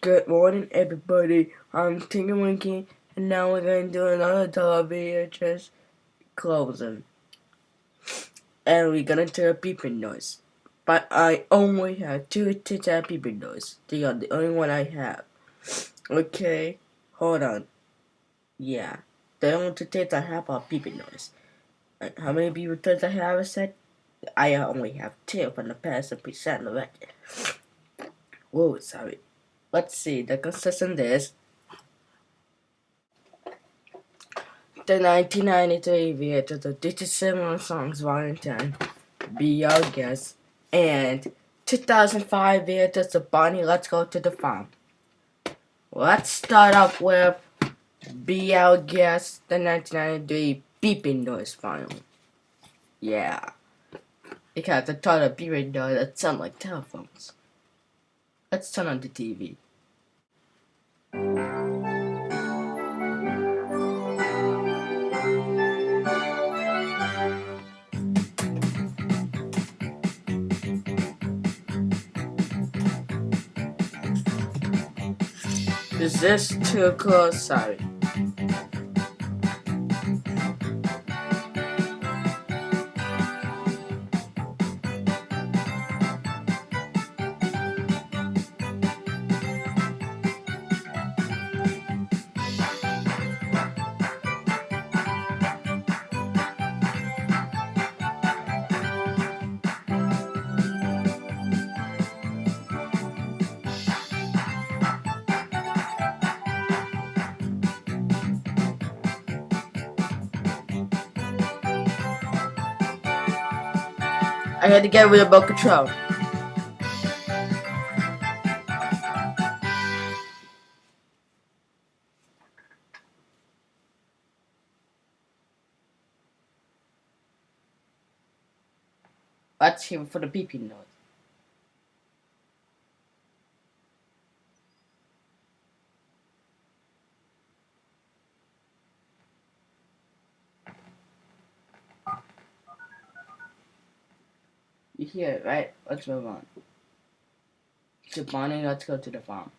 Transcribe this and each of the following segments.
Good morning, everybody. I'm Tinker Monkey, and now we're going to do another video just closing. And we're going to do a beeping noise. But I only have two tic-tac beeping noise. They are the only one I have. Okay, hold on. Yeah, the only tic-tacs I have are beeping noise. And how many beeping noise I have, I said? I only have two from the past percent of it. Whoa, sorry. Let's see, the consistent is the 1993 VHS of Digit Similar Songs Volume 10, Be Our Guest, and 2005 VHS of Bonnie Let's Go to the Farm. Let's start off with Be Our Guest, the 1993 Beeping Noise File. Yeah, because I thought a beeping noise that sound like telephones. Let's turn on the TV. Is this too close? Sorry. I had to get rid of remote control. Let's hear it for the beeping noise. You hear it, right? Let's move on. So Bonnie, let's go to the farm.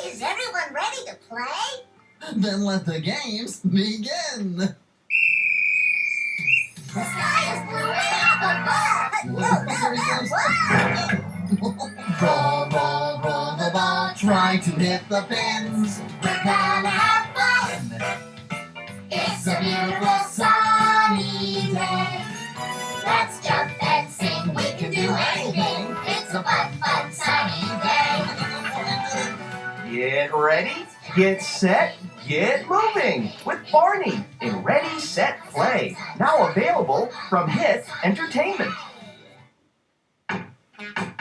Is everyone ready to play? Then let the games begin. The sky is blue and up above. Here he comes. Roll, roll, roll the ball. Try to hit the pins. We're gonna have fun. It's a beautiful sunny day. Let's jump and sing. We can do anything. It's a fun, fun sunny day. Get ready. Get set, get moving with Barney in Ready, Set, Play. Now available from Hit Entertainment.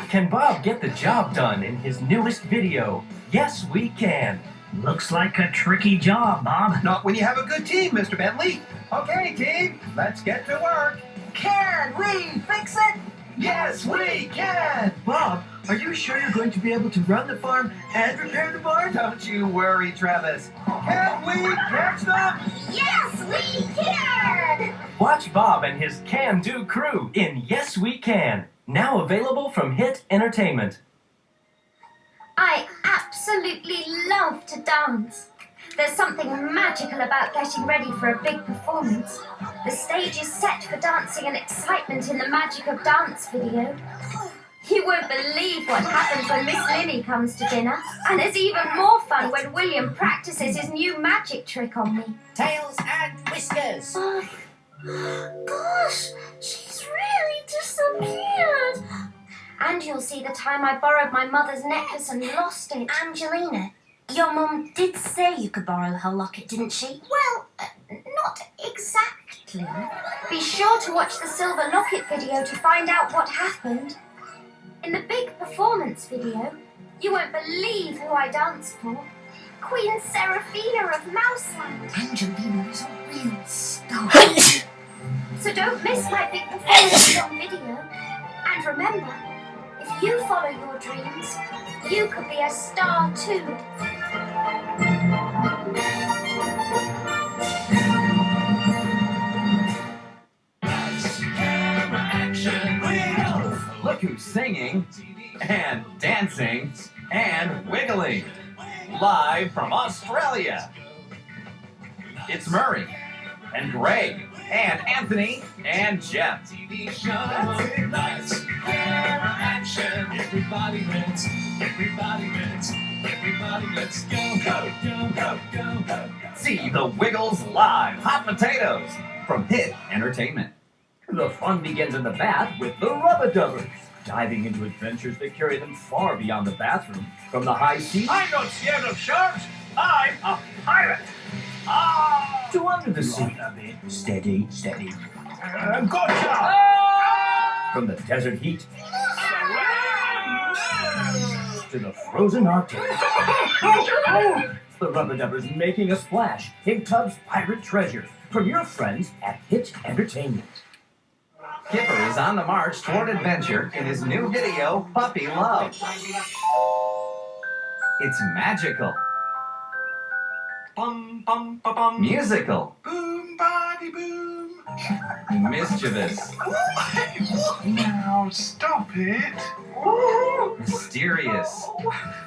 Can Bob get the job done in his newest video? Yes, we can. Looks like a tricky job, Bob. Not when you have a good team, Mr. Bentley. Okay, team, let's get to work. Can we fix it? Yes, we can. Bob, are you sure you're going to be able to run the farm and repair the barn? Don't you worry, Travis. Can we catch them? Yes, we can! Watch Bob and his can-do crew in Yes, We Can. Now available from Hit Entertainment. I absolutely love to dance. There's something magical about getting ready for a big performance. The stage is set for dancing and excitement in the Magic of Dance video. You won't believe what happens when Miss Lily comes to dinner. And there's even more fun when William practices his new magic trick on me. Tails and whiskers. Gosh, she's really disappeared. And you'll see the time I borrowed my mother's necklace and lost it. Angelina, your mum did say you could borrow her locket, didn't she? Well, not exactly. Be sure to watch the Silver Locket video to find out what happened. In the big performance video, you won't believe who I danced for. Queen Seraphina of Mouseland. Angelina is a real star. So don't miss my big performance on video. And remember, if you follow your dreams, you could be a star too. Look who's singing and dancing and wiggling. Live from Australia. It's Murray and Greg and Anthony and Jeff. Everybody wins. Everybody wins. Everybody, let's go. Go, go, go, go, go. See the Wiggles live. Hot potatoes from Hit Entertainment. The fun begins in the bath with the Rubber-Dubbers, diving into adventures that carry them far beyond the bathroom. From the high seas I'm not scared of sharks. I'm a pirate. to under the sea. Steady, steady. Gotcha. From the desert heat to the frozen Arctic. The Rubber-Dubbers making a splash in Tub's Pirate Treasure from your friends at Hit Entertainment. Kipper is on the march toward adventure in his new video, Puppy Love. It's magical, Bum, bum, ba, bum. musical, Boom, body, boom. mischievous, Now stop it. mysterious,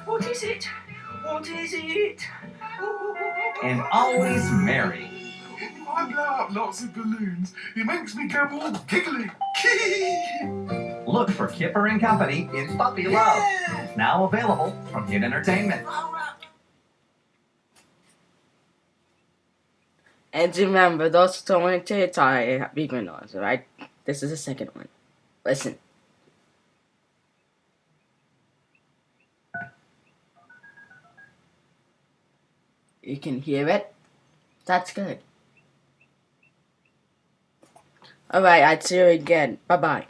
What is it? What is it? and always merry. If I blow up lots of balloons, it makes me go all giggly. Look for Kipper and Company in Puppy Love. Now available from Hit Entertainment. And remember, those who want to tie big windows, alright? This is the second one. Listen. You can hear it? That's good. Alright, I'll see you again. Bye-bye.